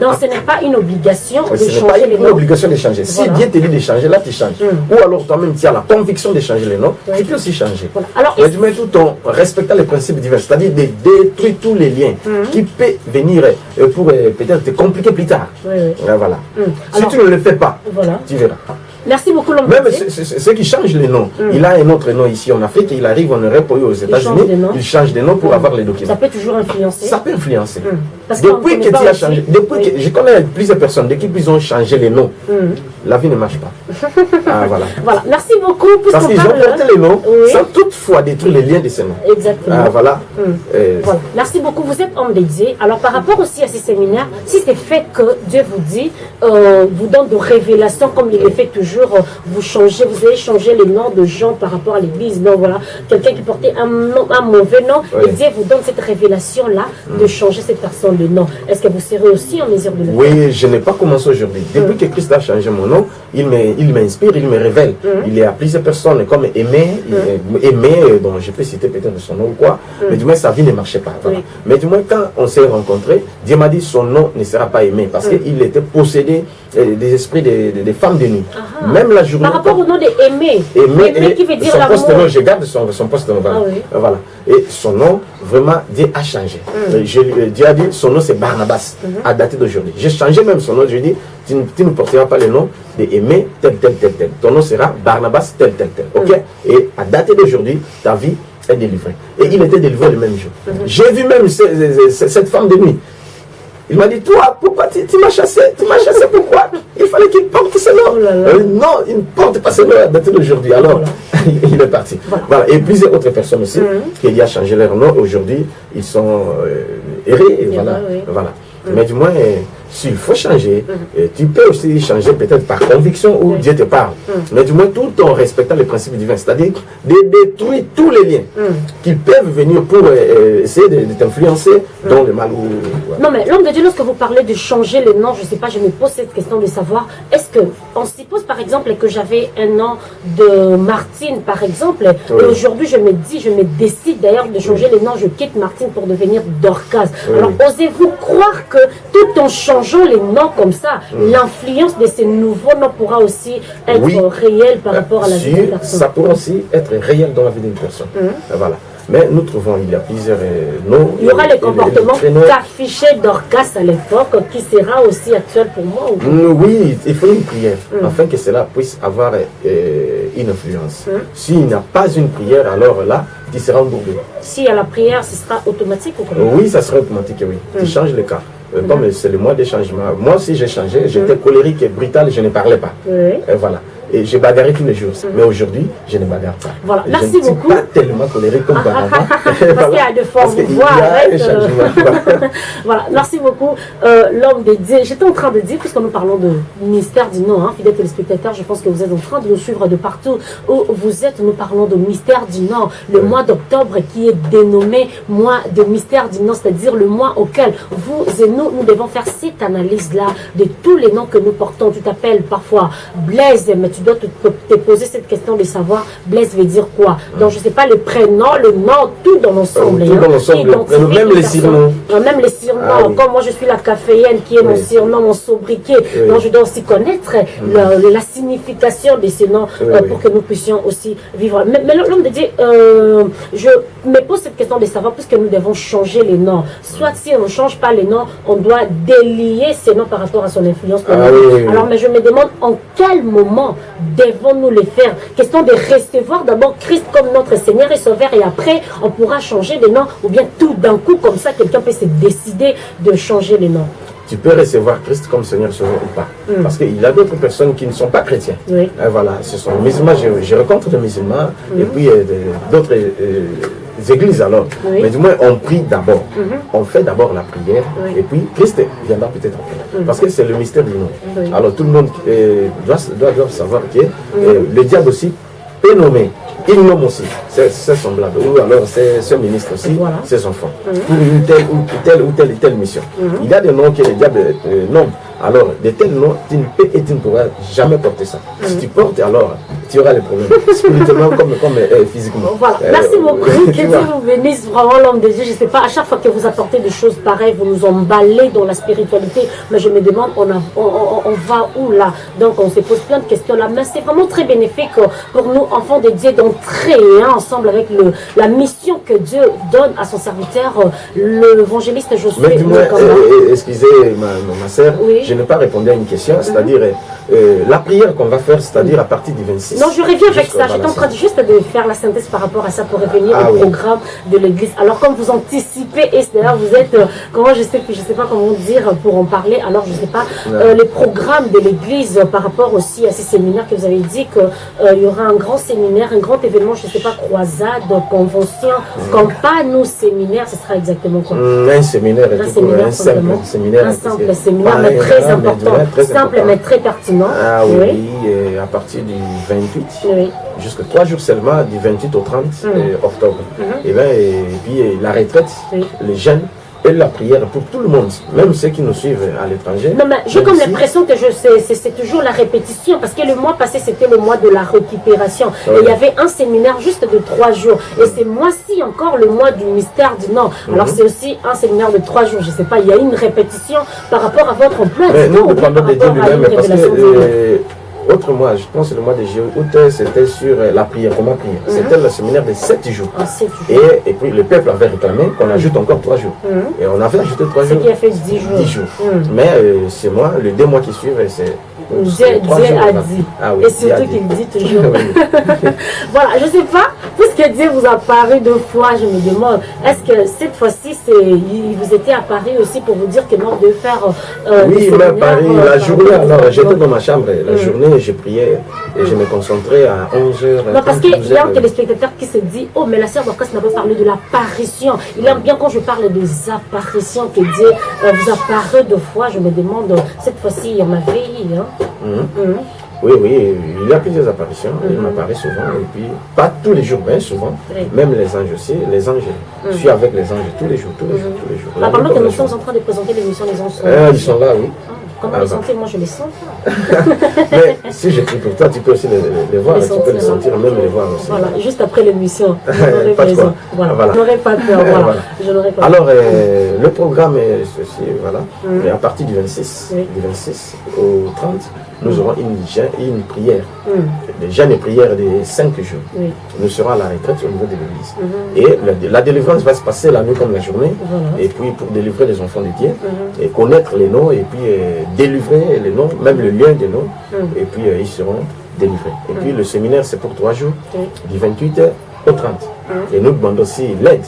Donc ce n'est pas une obligation de changer les noms. Ce n'est pas une obligation de changer. Si Dieu te dit de changer, là tu changes. Ou alors toi-même tu as la conviction de changer les noms, tu peux aussi changer. Alors, mais du moins tout en respectant les principes divins, c'est-à-dire de détruire tous les liens qui peuvent venir pour peut-être te compliquer plus tard. Voilà. Si alors, tu ne le fais pas, tu verras. Merci beaucoup l'homme. Même ceux qui changent les noms. Il a un autre nom ici en Afrique, il arrive en Europe ou aux États-Unis, il change des noms pour avoir les documents. Ça peut toujours influencer. Ça peut influencer. Depuis que tu as changé, je connais plusieurs personnes, depuis qu'ils ont changé les noms, la vie ne marche pas. Voilà. Merci beaucoup. Parce qu'ils ont porté les noms sans toutefois détruire les liens de ces noms. Exactement. Voilà. Merci beaucoup. Vous êtes homme dédié. Alors par rapport aussi à ces séminaires, si c'est fait que Dieu vous dit, vous donne de révélations comme il le fait toujours, vous allez changer les noms de gens par rapport à l'église. Non, voilà, quelqu'un qui portait un mauvais nom, et Dieu vous donne cette révélation-là de changer cette personne de nom. Est-ce que vous serez aussi en mesure de le faire? Oui, je n'ai pas commencé aujourd'hui. Depuis que Christ a changé mon nom, il m'inspire, il me révèle. Il y a plusieurs personnes comme Aimé, bon, je peux citer peut-être son nom ou quoi, mais du moins sa vie ne marchait pas. Voilà. Mais du moins quand on s'est rencontrés, Dieu m'a dit son nom ne sera pas Aimé parce qu'il était possédé des esprits des femmes de nuit. Même la journée. Par rapport au nom d'Aimé, Aimé qui veut dire l'amour. Je garde son poste de nom. Voilà. Et son nom, vraiment, Dieu a changé. Dieu a dit, son nom c'est Barnabas, à dater d'aujourd'hui. J'ai changé même son nom, je dis, tu ne porteras pas le nom d'Aimé, tel. Ton nom sera Barnabas, tel. Ok? Et à dater d'aujourd'hui, ta vie est délivrée. Et il était délivré le même jour. J'ai vu même cette femme de nuit. Il m'a dit, toi, pourquoi tu m'as chassé? Tu m'as chassé pourquoi? Il fallait qu'il porte ce nom. Non, il ne porte pas ce nom à dater d'aujourd'hui. Alors, il est parti. Voilà. Et plusieurs autres personnes aussi, qui a changé leur nom. Aujourd'hui, ils sont errés. Voilà. Mais du moins, s'il faut changer, tu peux aussi changer peut-être par conviction où Dieu te parle. Mais du moins, tout en respectant les principes divins, c'est-à-dire de détruire tous les liens qui peuvent venir pour essayer de t'influencer dans le mal. Non, mais l'homme de Dieu, lorsque vous parlez de changer les noms, je ne sais pas, je me pose cette question de savoir, est-ce qu'on suppose par exemple que j'avais un nom de Martine, par exemple, et aujourd'hui je me décide d'ailleurs de changer les noms, je quitte Martine pour devenir Dorcas. Alors, osez-vous croire que tout en changeant les noms comme ça, l'influence de ces nouveaux noms pourra aussi être réelle par rapport à la vie d'une personne? Ça pourra aussi être réel dans la vie d'une personne. Voilà. Mais nous trouvons, il y a plusieurs noms. Il y aura le comportement qu'affichait Dorcas à l'époque, qui sera aussi actuel pour moi ou... Oui, il faut une prière, afin que cela puisse avoir une influence. S'il n'y a pas une prière, alors là, tu seras embourbé. Si à la prière, ce sera automatique ou comment? Oui, ça sera automatique, oui. Tu changes le cas. Comme c'est le mois des changements. Moi aussi, j'ai changé. J'étais colérique et brutal, je ne parlais pas. Et voilà. Et je bagarrais tous les jours. Mais aujourd'hui, je ne bagarre pas. Voilà. Merci beaucoup. Je ne suis pas tellement colérique comme auparavant. Parce qu'il y a de formes de voix. Voilà. Merci beaucoup. L'homme de Dieu. J'étais en train de dire, puisque nous parlons de mystère du nom, fidèles téléspectateurs, je pense que vous êtes en train de nous suivre de partout où vous êtes. Nous parlons de mystère du nom. Le mois d'octobre qui est dénommé mois de mystère du nom, c'est-à-dire le mois auquel vous et nous devons faire cette analyse-là de tous les noms que nous portons. Tu t'appelles parfois Blaise, mais tu dois te poser cette question de savoir Blaise veut dire quoi. Donc, je ne sais pas, le prénom, le nom, tout dans l'ensemble. Tout dans l'ensemble, même les surnoms. Même les surnoms. Comme moi, je suis la caféenne, qui est mon surnom, mon sobriquet. Donc, je dois aussi connaître la signification de ces noms pour que nous puissions aussi vivre. Mais l'homme de Dieu, je me pose cette question de savoir, puisque nous devons changer les noms. Soit si on ne change pas les noms, on doit délier ces noms par rapport à son influence. Alors, mais je me demande en quel moment devons-nous les faire. Question de recevoir d'abord Christ comme notre Seigneur et Sauveur, et après, on pourra changer les noms, ou bien tout d'un coup, comme ça, quelqu'un peut se décider de changer les noms. Tu peux recevoir Christ comme Seigneur Sauveur ou pas. Parce qu'il y a d'autres personnes qui ne sont pas chrétiens. Et voilà, ce sont les musulmans, je rencontre des musulmans, et puis d'autres églises alors. Mais du moins, on prie d'abord. On fait d'abord la prière, et puis Christ viendra peut-être après. Parce que c'est le mystère du nom. Alors tout le monde doit savoir que le diable aussi peut nommer. Il nomme aussi ses semblables, ou alors ses ministres aussi, ses enfants, pour une telle ou telle mission. Il y a des noms que le diable nomme. Alors, de tels noms, tu ne peux et tu ne pourras jamais porter ça. Si tu portes, alors tu auras les problèmes, spirituellement comme physiquement. Voilà. Merci beaucoup. Que Dieu vous bénisse, vraiment l'homme de Dieu. Je ne sais pas, à chaque fois que vous apportez des choses pareilles, vous nous emballez dans la spiritualité. Mais je me demande, on va où là? Donc, on se pose plein de questions là. Mais c'est vraiment très bénéfique pour nous, enfants de Dieu, d'entrer ensemble avec la mission que Dieu donne à son serviteur, l'évangéliste Josué. Mais dis-moi, excusez ma sœur, je n'ai pas répondu à une question, c'est-à-dire la prière qu'on va faire, c'est-à-dire à partir du 26. Non, je reviens avec ça. J'étais en train juste de faire la synthèse par rapport à ça pour revenir au programme de l'église. Alors, comme vous anticipez, et d'ailleurs vous êtes, comment je sais pas comment dire pour en parler, alors je ne sais pas, les programmes de l'église par rapport aussi à ces séminaires que vous avez dit qu'il y aura un grand séminaire, un grand événement, je ne sais pas, croisade, convention, campagne ou séminaire, ce sera exactement quoi? Un séminaire, un simple séminaire. Un simple séminaire, mais très important, simple mais très pertinent. Ah oui, à partir du 28, jusqu'à 3 jours seulement, du 28 au 30 octobre. Et puis la retraite, les jeunes, et la prière pour tout le monde, même ceux qui nous suivent à l'étranger. Non, mais j'ai comme l'impression que c'est toujours la répétition, parce que le mois passé, c'était le mois de la récupération. Et il y avait un séminaire juste de 3 jours. Et ce mois-ci encore, le mois du mystère du nom. Alors c'est aussi un séminaire de 3 jours. Je ne sais pas, il y a une répétition par rapport à votre emploi. Mais nous, nous parlons de Dieu lui-même, parce que autre mois, je pense que le mois de juillet, c'était sur la prière, comment prier. C'était le séminaire de 7 jours. Et puis le peuple avait réclamé qu'on ajoute encore 3 jours. Et on avait ajouté 3 jours. Ce qui a fait 10 jours. 10 jours. Mais c'est moi, les 2 mois qui suivent, c'est Dieu a dit. Et surtout qu'il dit toujours. Voilà, je ne sais pas, puisque Dieu vous a parlé 2 fois, je me demande, est-ce que cette fois-ci, il vous était apparu aussi pour vous dire que non, de faire. Oui, il m'a apparu la journée. Alors, j'étais dans ma chambre, la journée, je priais et je me concentrais à 11h. Non, parce qu'il y a un téléspectateur qui se dit, oh, mais la sœur Dorcas n'a pas parlé de l'apparition. Il aime bien quand je parle des apparitions que Dieu vous apparaît 2 fois. Je me demande, cette fois-ci, il y en avait. Oui, il y a plusieurs apparitions, il m'apparaît souvent, et puis pas tous les jours, mais souvent, même les anges aussi, les anges, je suis avec les anges tous les jours. Pendant que nous sommes en train de présenter l'émission, les anges ils sont là, oui. Comment les sentir? Moi je les sens pas. Mais si j'écris pour toi, tu peux aussi les voir, tu peux les sentir, même les voir aussi. Voilà, juste après l'émission, pas de quoi. Voilà. Je n'aurais pas peur, voilà. Je n'aurais pas alors, le programme est ceci, voilà. Et à partir du 26 au 30, nous aurons une prière. Déjà une prière de 5 jours. Nous serons à la retraite au niveau de l'église. Et la délivrance va se passer la nuit comme la journée. Et puis pour délivrer les enfants de Dieu, et connaître les noms, et puis délivrer les noms, même le lien des noms. Et puis ils seront délivrés. Et puis le séminaire c'est pour 3 jours, du 28 au 30. Et nous demandons aussi l'aide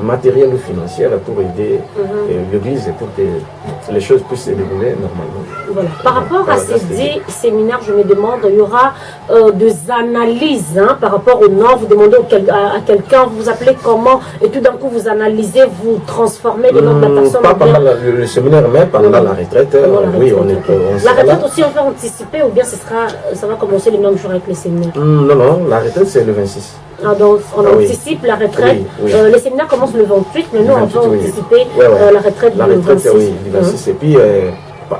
matérielle ou financière pour aider l'église pour que les choses puissent se dérouler normalement. Voilà. Par rapport à ces 10 séminaires, je me demande, il y aura des analyses par rapport au nom. Vous demandez à quelqu'un, vous appelez comment, et tout d'un coup vous analysez, vous transformez le nom de la personne. Pas pendant le séminaire, mais pendant la retraite. Oui, la retraite aussi, on va anticiper, ou bien ça va commencer le même jour avec les séminaires? Non, la retraite c'est le 26. Donc on anticipe la retraite. Les séminaires commencent le 28, mais nous on va anticiper la retraite du 26. Du 26. Et puis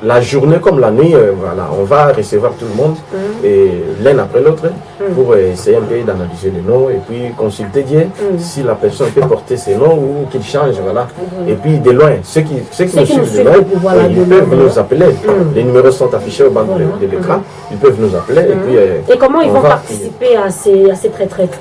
la journée comme la nuit, voilà, on va recevoir tout le monde et l'un après l'autre pour essayer un peu d'analyser les noms et puis consulter Dieu si la personne peut porter ses noms ou qu'il change, voilà. Et puis de loin, ceux qui nous suivent de loin, ils peuvent nous appeler. Les numéros sont affichés au bas de l'écran, ils peuvent nous appeler et puis... Et comment ils vont participer à ces retraites?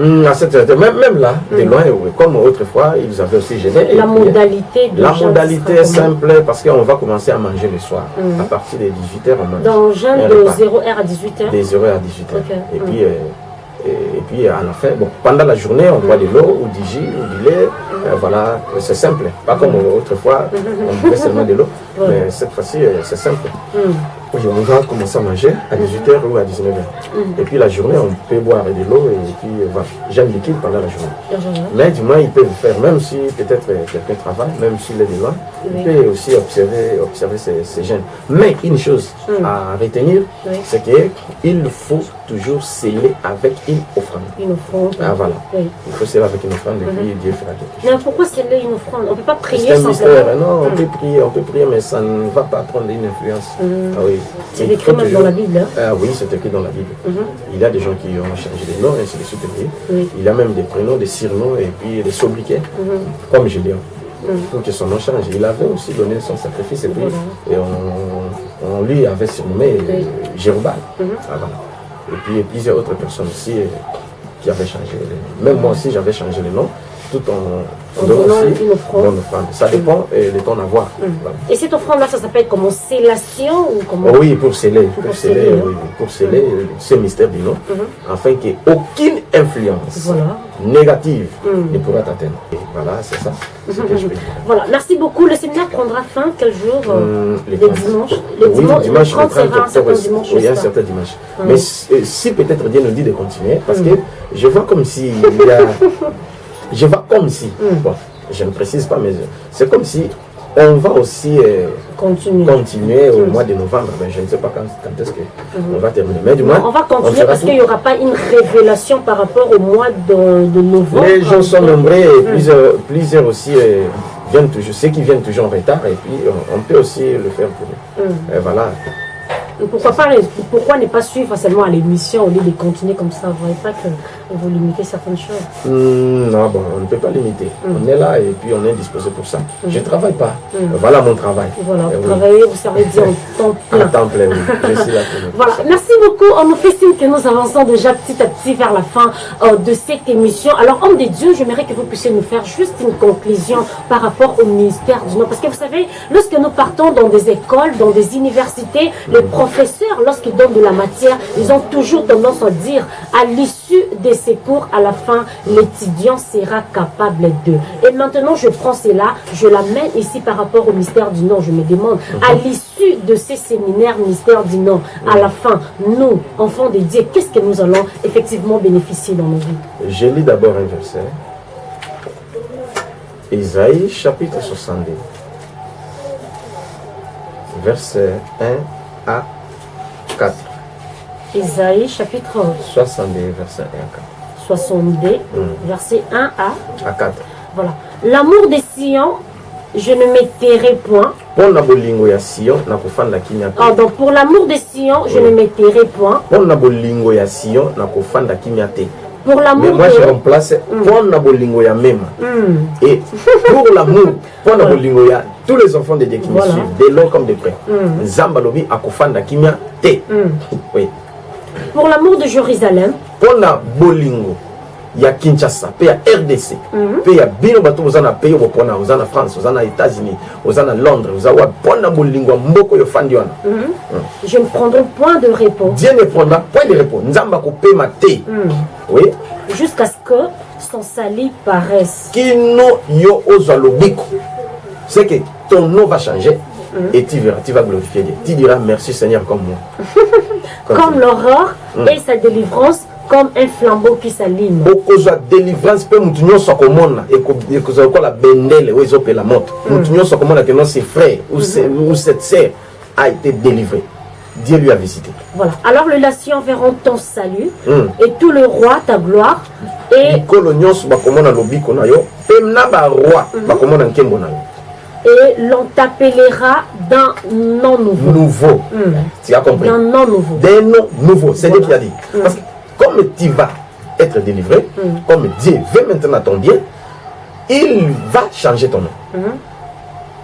Même là, de loin, comme autrefois, ils avaient aussi gêné. La modalité est simple parce qu'on va commencer à manger le soir. À partir de 18h, on mange. Donc, jeûne de 0h à 18h? De 0h à 18h. Okay. Et puis à la fin, bon, pendant la journée, on boit de l'eau ou du jus ou du lait. Voilà, c'est simple. Pas comme autrefois, on buvait seulement de l'eau. Mais cette fois-ci, c'est simple. On va commencer à manger à 18h ou à 19h. Et puis la journée, on peut boire de l'eau et puis voilà, jeûne liquide pendant la journée. Mais du moins, ils peuvent faire, même si peut-être quelqu'un travaille, même s'il est de loin, il peut aussi observer ces jeûnes. Mais une chose à retenir, c'est qu'il faut toujours sceller avec une offrande. Une offrande. Ah voilà. Il faut sceller avec une offrande et puis Dieu fera quelque chose. Mais pourquoi sceller une offrande? On ne peut pas prier sans mystère. Non, on peut prier, mais ça ne va pas prendre une influence. Ah oui. C'est écrit même dans la Bible. Ah oui, c'est écrit dans la Bible. Il y a des gens qui ont changé les noms, ainsi de suite. Il y a même des prénoms, des surnoms et puis des sobriquets, comme Gédéon. Pour que son nom change. Il avait aussi donné son sacrifice et puis on lui avait surnommé Jérubal. Et puis plusieurs autres personnes aussi qui avaient changé. Même moi aussi, j'avais changé le nom. Tout en donnant aussi une offrande. Ça dépend de ton avoir. Voilà. Et cette offrande-là, ça s'appelle comment? Scellation ou comment? Oui, pour sceller. Pour sceller ce mystère du nom, afin qu'aucune influence négative ne pourra t'atteindre. Voilà, c'est ça. Voilà, merci beaucoup. Le séminaire prendra fin quel jour? Les dimanches. Le dimanche, le 30 octobre. Oui, un certain dimanche. Mais si peut-être Dieu nous dit de continuer, parce que je vois comme si il y a... Je vois comme si, bon, je ne précise pas, mais c'est comme si on va aussi continuer au mois de novembre. Mais je ne sais pas quand est-ce qu'on va terminer. Mais du moins, on va continuer parce qu'il n'y aura pas une révélation par rapport au mois de novembre. Les gens sont nombreux et plusieurs aussi viennent toujours, ceux qui viennent toujours en retard et puis on peut aussi le faire pour eux. Et voilà. Pourquoi ne pas suivre seulement à l'émission au lieu de continuer comme ça? Vous ne voyez pas que vous limitez certaines choses? Non, bon, on ne peut pas limiter. On est là et puis on est disposé pour ça. Je ne travaille pas. Voilà mon travail. Voilà, vous travaillez, vous servez Dieu en temps plein. En temps plein, oui. Je suis là pour voilà, merci beaucoup. On nous fait signe que nous avançons déjà petit à petit vers la fin de cette émission. Alors, homme de Dieu, j'aimerais que vous puissiez nous faire juste une conclusion par rapport au ministère du nom. Parce que vous savez, lorsque nous partons dans des écoles, dans des universités, les professeurs, lorsqu'ils donnent de la matière, ils ont toujours tendance à dire à l'issue de ces cours, à la fin, l'étudiant sera capable de. Et maintenant, je prends cela, je l'amène ici par rapport au mystère du nom. Je me demande, à l'issue de ces séminaires mystère du nom, à la fin, nous, enfants de Dieu, qu'est-ce que nous allons effectivement bénéficier dans nos vies? Je lis d'abord un verset. Isaïe, chapitre 62. Verset 1 à 4. Isaïe chapitre 62, verset 1 à 4. 62, verset 1 à 4. Voilà. L'amour des Sion, je ne m'étairai point. Donc pour l'amour des Sion, je ne m'étairai point. Pour l'amour Mais moi je remplace pour nabolingo ya même. Et pour l'amour, pour nabolingo ya tous les enfants de Dieu qui me suivent, de loin comme de près. Zambalobi akofanda kimia te. Oui. Pour l'amour de Jérusalem. Pour nabolingo ya Kinshasa, pe ya RDC, pe ya bino bato ozana pays opona, ozana France, ozana États-Unis, ozana Londres, ozawa pour nabolingo mboko yo fandi wana. Je ne prendrai point de repos. Dieu ne prendra point de repos. Nzamba ko pe mate. Oui. Jusqu'à ce que son salut paraisse. Kino yo ozalobiko. C'est que ton nom va changer et tu verras, tu vas glorifier Dieu. Tu diras merci Seigneur comme moi. Comme l'aurore et sa délivrance, comme un flambeau qui s'allume. Okozwa délivrance pe mutu nyonso komona et que la bendele ou ezope la montre. Mutu nyonso komona que non ses frères ou cette sœur a été délivré. Dieu lui a visité. Voilà. Alors les nations verront ton salut et tout le roi ta gloire et et l'on t'appellera d'un nom nouveau. Nouveau. Tu as compris? D'un nom nouveau. D'un nom nouveau. C'est Dieu qui a dit. Parce que comme tu vas être délivré, comme Dieu veut maintenant ton bien, il va changer ton nom.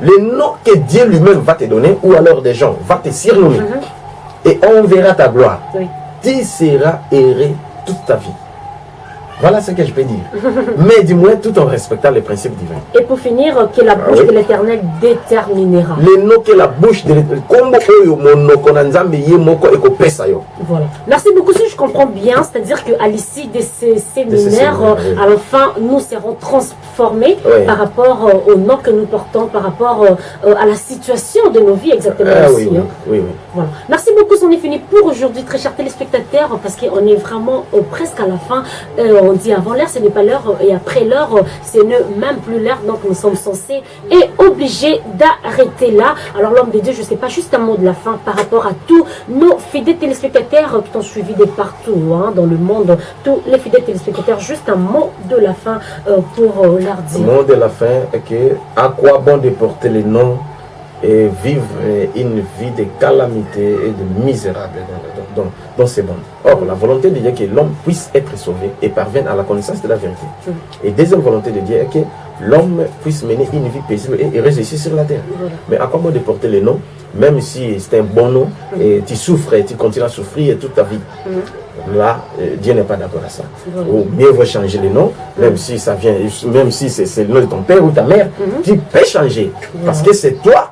Le nom que Dieu lui-même va te donner, ou alors des gens vont te surnommer, et on verra ta gloire. Tu seras erré toute ta vie. Voilà ce que je peux dire. Mais du moins tout en respectant les principes divins. Et pour finir, que la bouche de l'Éternel déterminera. Les noms que la bouche de l'Éternel. Voilà. Merci beaucoup. Si je comprends bien, c'est-à-dire qu'à l'issue de ces séminaires, à la fin, nous serons transformés par rapport au nom que nous portons, par rapport à la situation de nos vies exactement aussi. Oui. Voilà. Merci beaucoup. C'en est fini pour aujourd'hui, très chers téléspectateurs, parce qu'on est vraiment presque à la fin. On dit avant l'heure, ce n'est pas l'heure, et après l'heure, ce n'est même plus l'heure, donc nous sommes censés et obligés d'arrêter là. Alors l'homme de Dieu, je ne sais pas, juste un mot de la fin par rapport à tous nos fidèles téléspectateurs qui t'ont suivi de partout dans le monde, tous les fidèles téléspectateurs, juste un mot de la fin pour leur dire. Le mot de la fin est que à quoi bon de porter les noms et vivre une vie de calamité et de misérable dans ces mondes. Or, la volonté de Dieu est que l'homme puisse être sauvé et parvienne à la connaissance de la vérité. Et deuxième volonté de Dieu est que l'homme puisse mener une vie paisible et heureuse ici sur la terre. Mais à quoi bon de porter les noms, même si c'est un bon nom, et tu souffres et tu continues à souffrir toute ta vie. Là, Dieu n'est pas d'accord à ça. Ou mieux vaut changer les noms, même si ça vient, même si c'est le nom de ton père ou ta mère, tu peux changer. Parce que c'est toi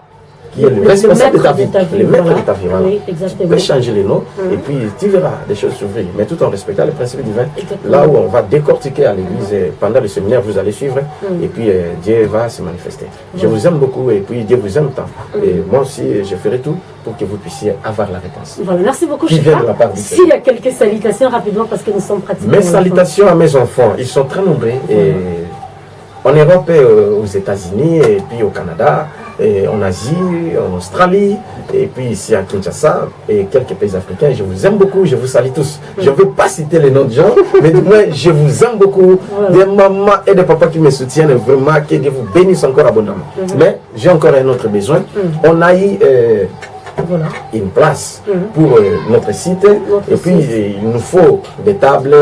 qui est le responsable de ta vie, le maître de ta vie. Voilà. Oui, tu peux changer les noms et puis tu verras des choses s'ouvrir, mais tout en respectant les principes divins. Là où on va décortiquer à l'église, pendant le séminaire, vous allez suivre et puis Dieu va se manifester. Je vous aime beaucoup et puis Dieu vous aime tant. Et moi aussi, je ferai tout pour que vous puissiez avoir la réponse. Voilà, merci beaucoup. Qui vient de la part du S'il y a quelques salutations rapidement parce que nous sommes pratiquement. Mes salutations à mes enfants, ils sont très nombreux. Et en Europe, aux États-Unis, et puis au Canada, et en Asie, en Australie, et puis ici à Kinshasa, et quelques pays africains. Je vous aime beaucoup, je vous salue tous. Je ne veux pas citer les noms de gens, mais du moins, je vous aime beaucoup. Des mamans et des papas qui me soutiennent, vraiment, que Dieu vous bénisse encore abondamment. Mais j'ai encore un autre besoin. On a eu une place pour notre site, et puis il nous faut des tables,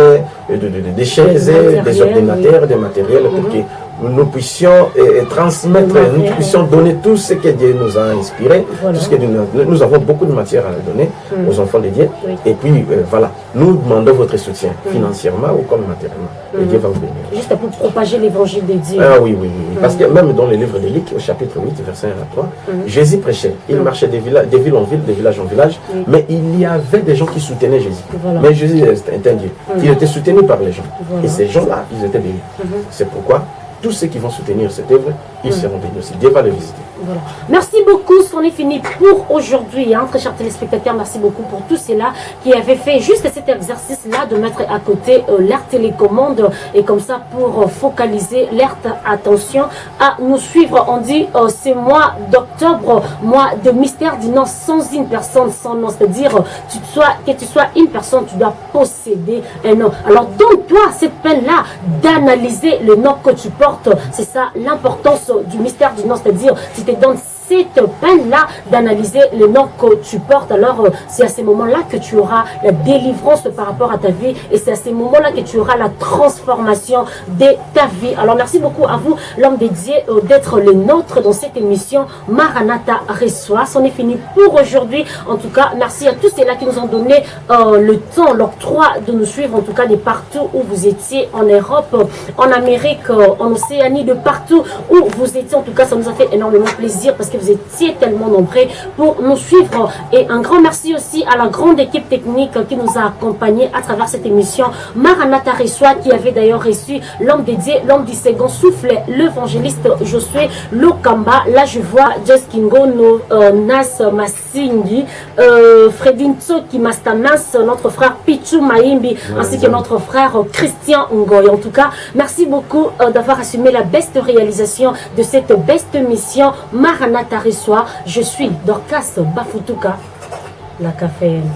des chaises, des ordinateurs, des matériels pour que nous puissions transmettre, nous puissions donner tout ce que Dieu nous a inspiré, tout ce que nous avons beaucoup de matière à donner aux enfants de Dieu. Et puis voilà, nous demandons votre soutien financièrement ou comme matériellement. Et Dieu va vous bénir. Juste pour propager l'évangile de Dieu. Ah oui. Parce que même dans le livre de Luc, au chapitre 8, verset 1 à 3, Jésus prêchait. Il marchait de ville en ville, de village en village, mais il y avait des gens qui soutenaient Jésus. Mais Jésus était un Dieu. Il était soutenu par les gens. Et ces gens-là, ils étaient bénis. C'est pourquoi tous ceux qui vont soutenir cette œuvre, ils seront bénis aussi. Dieu va les visiter. Voilà. Merci beaucoup, c'en est fini pour aujourd'hui. Très chers téléspectateurs, merci beaucoup pour tous ceux-là qui avaient fait juste cet exercice-là de mettre à côté leur télécommande et comme ça pour focaliser leur attention à nous suivre. On dit ce mois d'octobre, mois de mystère du nom sans une personne, sans nom. C'est-à-dire que tu sois une personne, tu dois posséder un nom. Alors donne-toi cette peine-là d'analyser le nom que tu portes. C'est ça l'importance du mystère du nom, c'est-à-dire si tu te donnes cette peine-là d'analyser le nom que tu portes, alors c'est à ce moment-là que tu auras la délivrance par rapport à ta vie et c'est à ce moment-là que tu auras la transformation de ta vie. Alors merci beaucoup à vous, l'homme dédié, d'être le nôtre dans cette émission Maranatha reçoit. C'en est fini pour aujourd'hui. En tout cas, merci à tous ceux-là qui nous ont donné le temps, l'octroi de nous suivre, en tout cas de partout où vous étiez, en Europe, en Amérique, en Océanie, de partout où vous étiez. En tout cas, ça nous a fait énormément plaisir parce que vous étiez tellement nombreux pour nous suivre. Et un grand merci aussi à la grande équipe technique qui nous a accompagnés à travers cette émission Maranatha reçoit, qui avait d'ailleurs reçu l'homme dédié, l'homme du second souffle, l'évangéliste Josué Lokamba. Là, je vois Jess Kingono, Nas Masingi, Fredin Tsoki Mastanas, notre frère Pichu Maimbi, ainsi que notre frère Christian Ngoy. En tout cas, merci beaucoup d'avoir assumé la beste réalisation de cette beste mission Maranatha reçoit. Je suis Dorcas Bafutuka, la caféine.